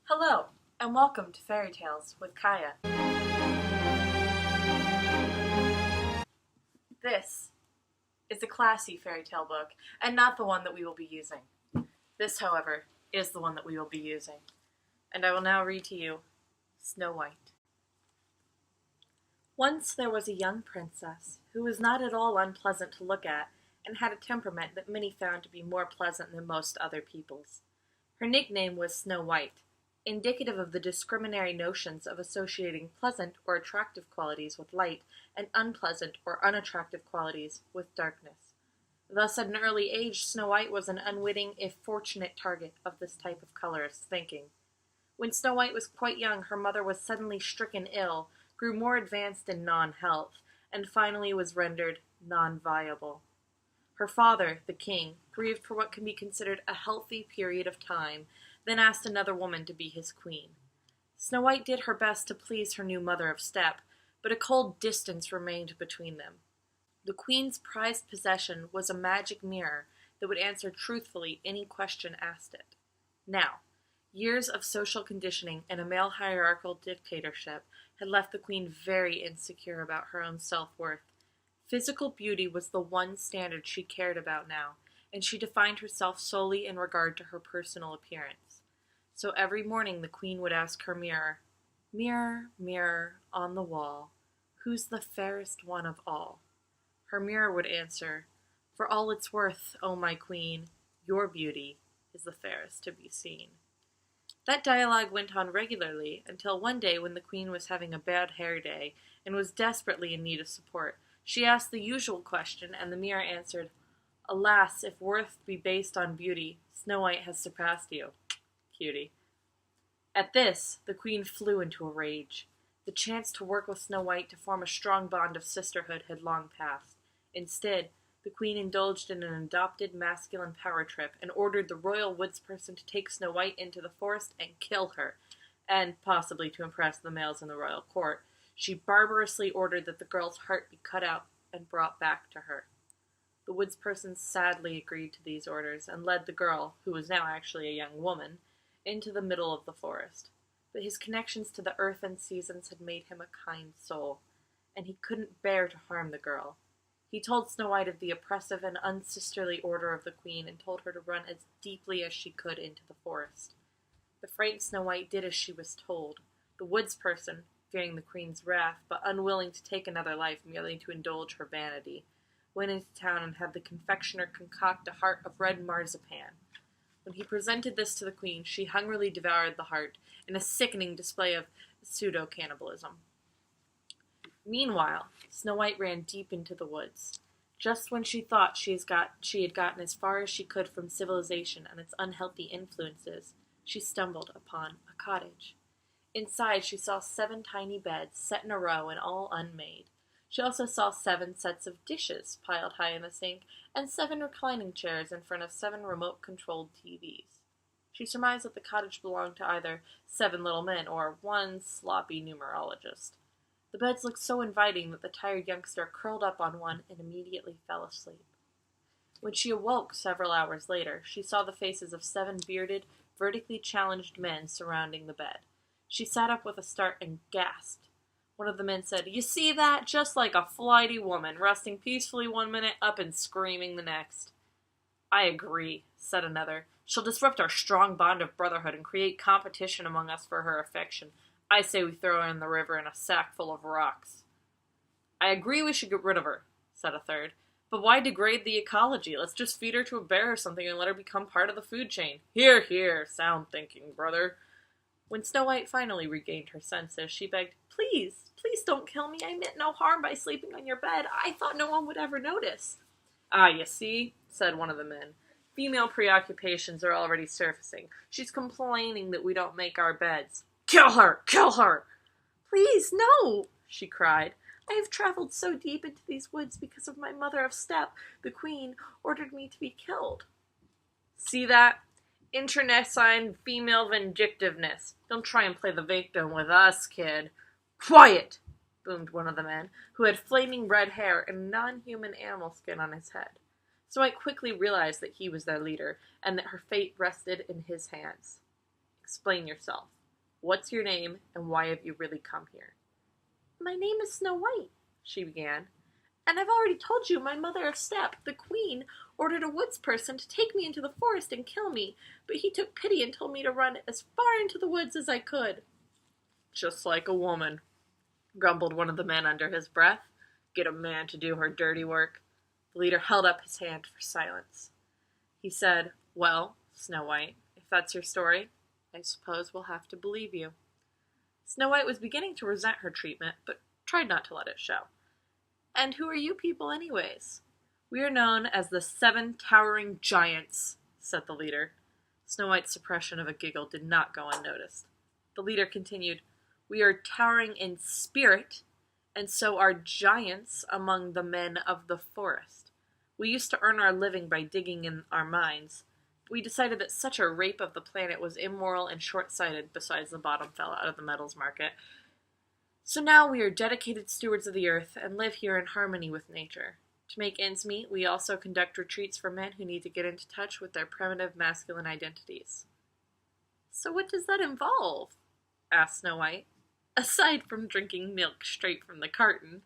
Hello, and welcome to Fairy Tales with Kaya. This is a classy fairy tale book, and not the one that we will be using. This, however, is the one that we will be using. And I will now read to you Snow White. Once there was a young princess who was not at all unpleasant to look at, and had a temperament that many found to be more pleasant than most other people's. Her nickname was Snow White, indicative of the discriminatory notions of associating pleasant or attractive qualities with light and unpleasant or unattractive qualities with darkness. Thus, at an early age, Snow White was an unwitting, if fortunate, target of this type of colorist thinking. When Snow White was quite young, her mother was suddenly stricken ill, grew more advanced in non-health, and finally was rendered non-viable. Her father, the king, grieved for what can be considered a healthy period of time, then asked another woman to be his queen. Snow White did her best to please her new mother of step, but a cold distance remained between them. The queen's prized possession was a magic mirror that would answer truthfully any question asked it. Now, years of social conditioning and a male hierarchical dictatorship had left the queen very insecure about her own self-worth. Physical beauty was the one standard she cared about now, and she defined herself solely in regard to her personal appearance. So every morning the queen would ask her mirror, "Mirror, mirror on the wall, who's the fairest one of all?" Her mirror would answer, "For all it's worth, O my queen, your beauty is the fairest to be seen." That dialogue went on regularly until one day when the queen was having a bad hair day and was desperately in need of support. She asked the usual question, and the mirror answered, "Alas, if worth be based on beauty, Snow White has surpassed you, cutie." At this, the queen flew into a rage. The chance to work with Snow White to form a strong bond of sisterhood had long passed. Instead, the queen indulged in an adopted masculine power trip and ordered the royal woodsperson to take Snow White into the forest and kill her, and, possibly to impress the males in the royal court, she barbarously ordered that the girl's heart be cut out and brought back to her. The woodsperson sadly agreed to these orders and led the girl, who was now actually a young woman, into the middle of the forest. But his connections to the earth and seasons had made him a kind soul, and he couldn't bear to harm the girl. He told Snow White of the oppressive and unsisterly order of the queen and told her to run as deeply as she could into the forest. The frightened Snow White did as she was told. The woodsperson, fearing the queen's wrath, but unwilling to take another life merely to indulge her vanity, went into town and had the confectioner concoct a heart of red marzipan. When he presented this to the queen, she hungrily devoured the heart, in a sickening display of pseudo-cannibalism. Meanwhile, Snow White ran deep into the woods. Just when she thought she had gotten as far as she could from civilization and its unhealthy influences, she stumbled upon a cottage. Inside, she saw 7 tiny beds set in a row and all unmade. She also saw 7 sets of dishes piled high in the sink and 7 reclining chairs in front of 7 remote-controlled TVs. She surmised that the cottage belonged to either 7 little men or 1 sloppy numerologist. The beds looked so inviting that the tired youngster curled up on one and immediately fell asleep. When she awoke several hours later, she saw the faces of 7 bearded, vertically challenged men surrounding the bed. She sat up with a start and gasped. One of the men said, "You see that? Just like a flighty woman, resting peacefully one minute, up and screaming the next." "I agree," said another. "She'll disrupt our strong bond of brotherhood and create competition among us for her affection. I say we throw her in the river in a sack full of rocks." "I agree we should get rid of her," said a third. "But why degrade the ecology? Let's just feed her to a bear or something and let her become part of the food chain." "Hear, hear, sound thinking, brother." When Snow White finally regained her senses, she begged, "Please, please don't kill me. I meant no harm by sleeping on your bed. I thought no one would ever notice." "Ah, you see," said one of the men. "Female preoccupations are already surfacing. She's complaining that we don't make our beds." "Kill her! Kill her!" "Please, no!" she cried. "I have traveled so deep into these woods because of my mother of step. The queen ordered me to be killed." "See that? Internecine female vindictiveness. Don't try and play the victim with us, kid." "Quiet!" boomed one of the men, who had flaming red hair and non-human animal skin on his head. Snow White quickly realized that he was their leader, and that her fate rested in his hands. Explain yourself. What's your name, and why have you really come here?" "My name is Snow White," she began, "and I've already told you my mother of Step, the queen, ordered a woods person to take me into the forest and kill me, but he took pity and told me to run as far into the woods as I could." "Just like a woman," grumbled one of the men under his breath. "Get a man to do her dirty work." The leader held up his hand for silence. He said, "Well, Snow White, if that's your story, I suppose we'll have to believe you." Snow White was beginning to resent her treatment, but tried not to let it show. "And who are you people anyways?" "We are known as the 7 Towering Giants," said the leader. Snow White's suppression of a giggle did not go unnoticed. The leader continued, "We are towering in spirit, and so are giants among the men of the forest. We used to earn our living by digging in our mines. We decided that such a rape of the planet was immoral and short-sighted, besides the bottom fell out of the metals market. So now we are dedicated stewards of the earth and live here in harmony with nature. To make ends meet, we also conduct retreats for men who need to get into touch with their primitive masculine identities." "So what does that involve?" asked Snow White. "Aside from drinking milk straight from the carton."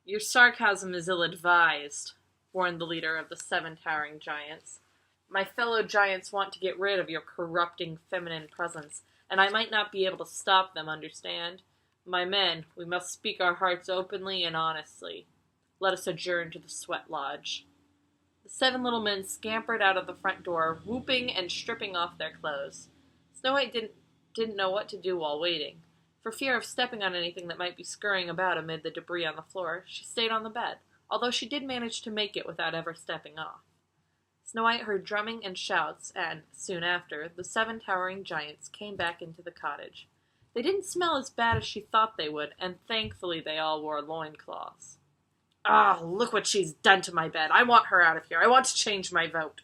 "Your sarcasm is ill-advised," warned the leader of the 7 Towering Giants. "My fellow giants want to get rid of your corrupting feminine presence, and I might not be able to stop them, understand? My men, we must speak our hearts openly and honestly. Let us adjourn to the sweat lodge." The 7 little men scampered out of the front door, whooping and stripping off their clothes. Snow White didn't know what to do while waiting. For fear of stepping on anything that might be scurrying about amid the debris on the floor, she stayed on the bed, although she did manage to make it without ever stepping off. Snow White heard drumming and shouts, and, soon after, the 7 Towering Giants came back into the cottage. They didn't smell as bad as she thought they would, and thankfully they all wore loincloths. "Ah, look what she's done to my bed. I want her out of here. I want to change my vote."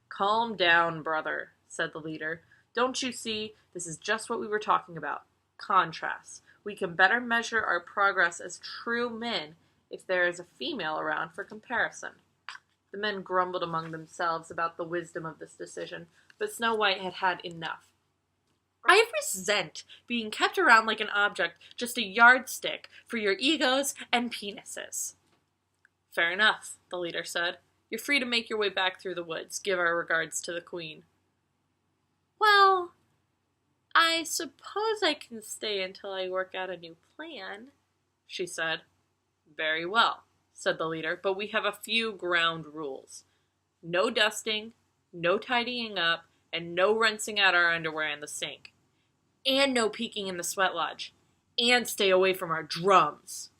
"Calm down, brother," said the leader. "Don't you see, this is just what we were talking about. Contrasts. We can better measure our progress as true men if there is a female around for comparison." The men grumbled among themselves about the wisdom of this decision, but Snow White had had enough. "I resent being kept around like an object, just a yardstick for your egos and penises." "Fair enough," the leader said. "You're free to make your way back through the woods. Give our regards to the queen." "Well, I suppose I can stay until I work out a new plan," she said. "Very well," said the leader, "but we have a few ground rules. No dusting, no tidying up, and no rinsing out our underwear in the sink. And no peeking in the sweat lodge. And stay away from our drums."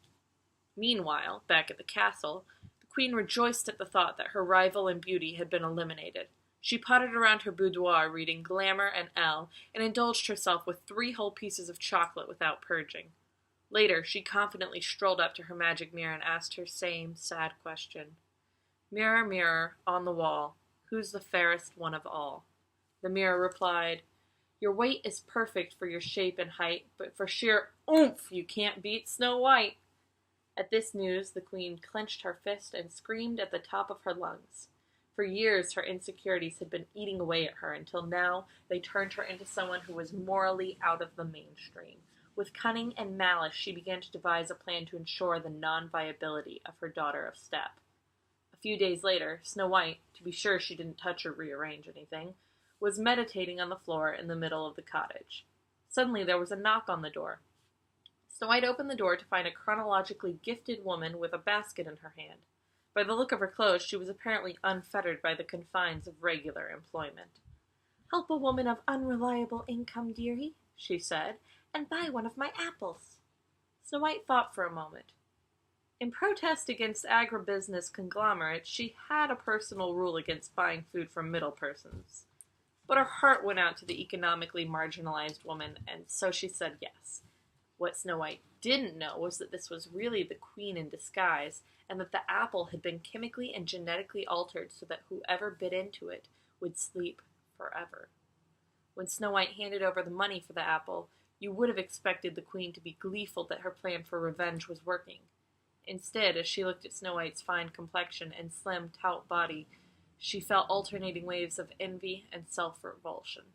Meanwhile, back at the castle, the queen rejoiced at the thought that her rival in beauty had been eliminated. She pottered around her boudoir reading Glamour and Elle, and indulged herself with 3 whole pieces of chocolate without purging. Later, she confidently strolled up to her magic mirror and asked her same sad question. "Mirror, mirror, on the wall, who's the fairest one of all?" The mirror replied, "Your weight is perfect for your shape and height, but for sheer oomph you can't beat Snow White." At this news, the queen clenched her fist and screamed at the top of her lungs. For years, her insecurities had been eating away at her, until now they turned her into someone who was morally out of the mainstream. With cunning and malice, she began to devise a plan to ensure the non-viability of her daughter of Step. A few days later, Snow White, to be sure she didn't touch or rearrange anything, was meditating on the floor in the middle of the cottage. Suddenly there was a knock on the door. Snow White opened the door to find a chronologically gifted woman with a basket in her hand. By the look of her clothes, she was apparently unfettered by the confines of regular employment. "Help a woman of unreliable income, dearie," she said, "and buy one of my apples." Snow White thought for a moment. In protest against agribusiness conglomerates, she had a personal rule against buying food from middle persons. But her heart went out to the economically marginalized woman, and so she said yes. What Snow White didn't know was that this was really the queen in disguise, and that the apple had been chemically and genetically altered so that whoever bit into it would sleep forever. When Snow White handed over the money for the apple, you would have expected the queen to be gleeful that her plan for revenge was working. Instead, as she looked at Snow White's fine complexion and slim, taut body, she felt alternating waves of envy and self-revulsion.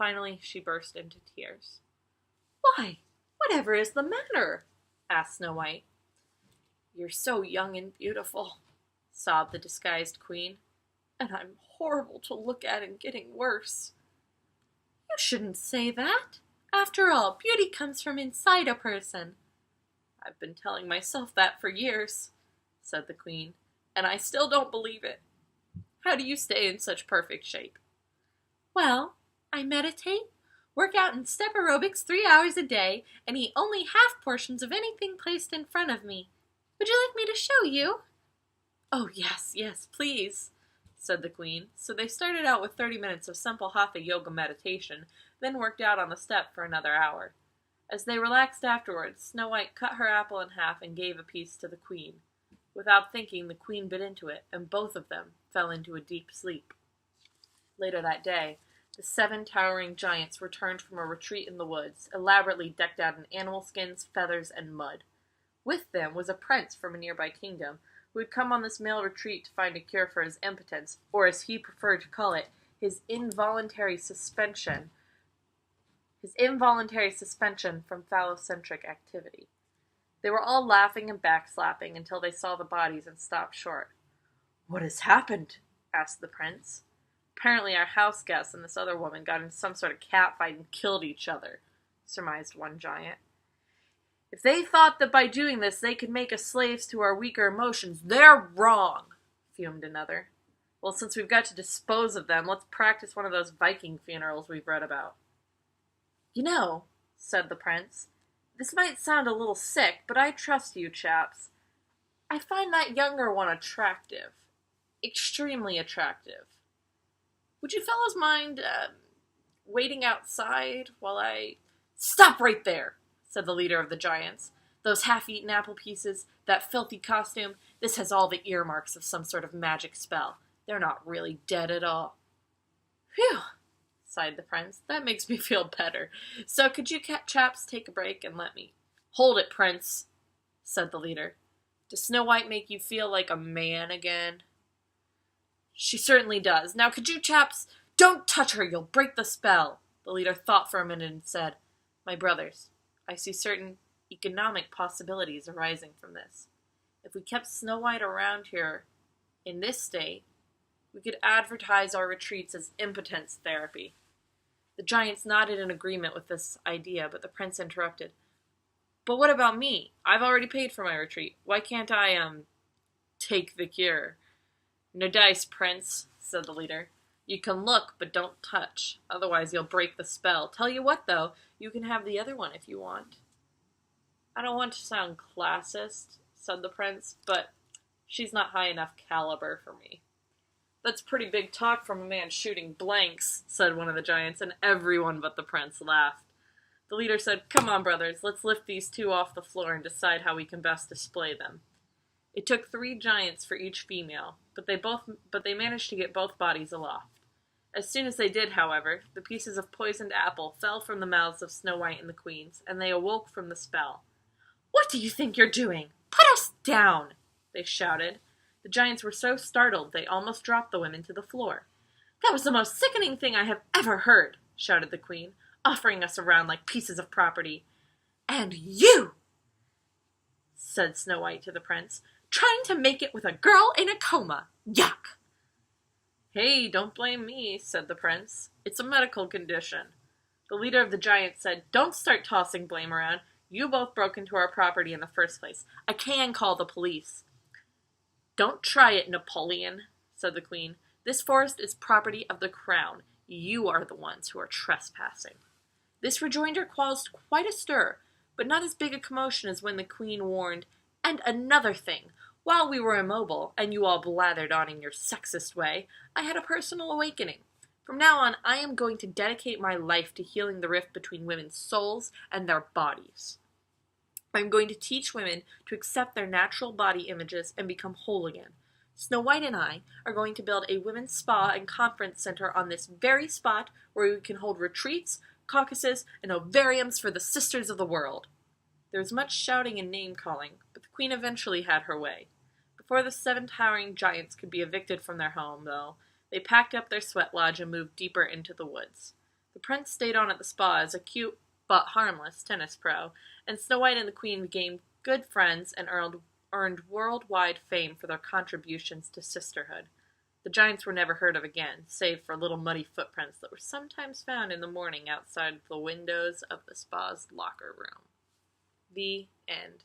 Finally, she burst into tears. "Why, whatever is the matter?" asked Snow White. "You're so young and beautiful," sobbed the disguised queen, "and I'm horrible to look at and getting worse." "You shouldn't say that. After all, beauty comes from inside a person." "I've been telling myself that for years," said the queen, "and I still don't believe it. How do you stay in such perfect shape?" "Well, I meditate, work out in step aerobics 3 hours a day, and eat only half portions of anything placed in front of me. Would you like me to show you?" "Oh, yes, yes, please," said the queen. So they started out with 30 minutes of simple hatha yoga meditation, then worked out on the step for another hour. As they relaxed afterwards, Snow White cut her apple in half and gave a piece to the queen. Without thinking, the queen bit into it, and both of them fell into a deep sleep. Later that day, the 7 towering giants returned from a retreat in the woods, elaborately decked out in animal skins, feathers, and mud. With them was a prince from a nearby kingdom, who had come on this male retreat to find a cure for his impotence, or as he preferred to call it, his involuntary suspension from phallocentric activity. They were all laughing and backslapping until they saw the bodies and stopped short. "What has happened?" asked the prince. "Apparently our house guests and this other woman got into some sort of catfight and killed each other," surmised one giant. "If they thought that by doing this they could make us slaves to our weaker emotions, they're wrong," fumed another. "Well, since we've got to dispose of them, let's practice one of those Viking funerals we've read about." "You know," said the prince, "this might sound a little sick, but I trust you chaps. I find that younger one attractive. Extremely attractive. Would you fellows mind, waiting outside while I—" "Stop right there," said the leader of the giants. "Those half-eaten apple pieces, that filthy costume, this has all the earmarks of some sort of magic spell. They're not really dead at all." "Phew," sighed the prince. "That makes me feel better. So could you chaps take a break and let me—" "Hold it, prince," said the leader. "Does Snow White make you feel like a man again?" "She certainly does. Now could you chaps—" "Don't touch her, you'll break the spell." The leader thought for a minute and said, "My brothers, I see certain economic possibilities arising from this. If we kept Snow White around here in this state, we could advertise our retreats as impotence therapy." The giants nodded in agreement with this idea, but the prince interrupted. "But what about me? I've already paid for my retreat. Why can't I, take the cure?" "No dice, prince," said the leader. "You can look, but don't touch. Otherwise you'll break the spell. Tell you what, though, you can have the other one if you want." "I don't want to sound classist," said the prince, "but she's not high enough caliber for me." "That's pretty big talk from a man shooting blanks," said one of the giants, and everyone but the prince laughed. The leader said, "Come on, brothers, let's lift these 2 off the floor and decide how we can best display them." It took 3 giants for each female, but they managed to get both bodies aloft. As soon as they did, however, the pieces of poisoned apple fell from the mouths of Snow White and the queens, and they awoke from the spell. "What do you think you're doing? Put us down!" they shouted. The giants were so startled they almost dropped the women to the floor. "That was the most sickening thing I have ever heard," shouted the queen, "offering us around like pieces of property." "And you," said Snow White to the prince, "trying to make it with a girl in a coma. Yuck!" "Hey, don't blame me," said the prince. "It's a medical condition." The leader of the giants said, "Don't start tossing blame around. You both broke into our property in the first place. I can call the police." "Don't try it, Napoleon," said the queen. "This forest is property of the crown. You are the ones who are trespassing." This rejoinder caused quite a stir, but not as big a commotion as when the queen warned, "And another thing. While we were immobile, and you all blathered on in your sexist way, I had a personal awakening. From now on, I am going to dedicate my life to healing the rift between women's souls and their bodies. I'm going to teach women to accept their natural body images and become whole again. Snow White and I are going to build a women's spa and conference center on this very spot where we can hold retreats, caucuses, and ovariums for the sisters of the world." There was much shouting and name-calling, but the queen eventually had her way. Before the 7 towering giants could be evicted from their home, though, they packed up their sweat lodge and moved deeper into the woods. The prince stayed on at the spa as a cute but harmless tennis pro, and Snow White and the Queen became good friends and earned worldwide fame for their contributions to sisterhood. The giants were never heard of again, save for little muddy footprints that were sometimes found in the morning outside the windows of the spa's locker room. The end.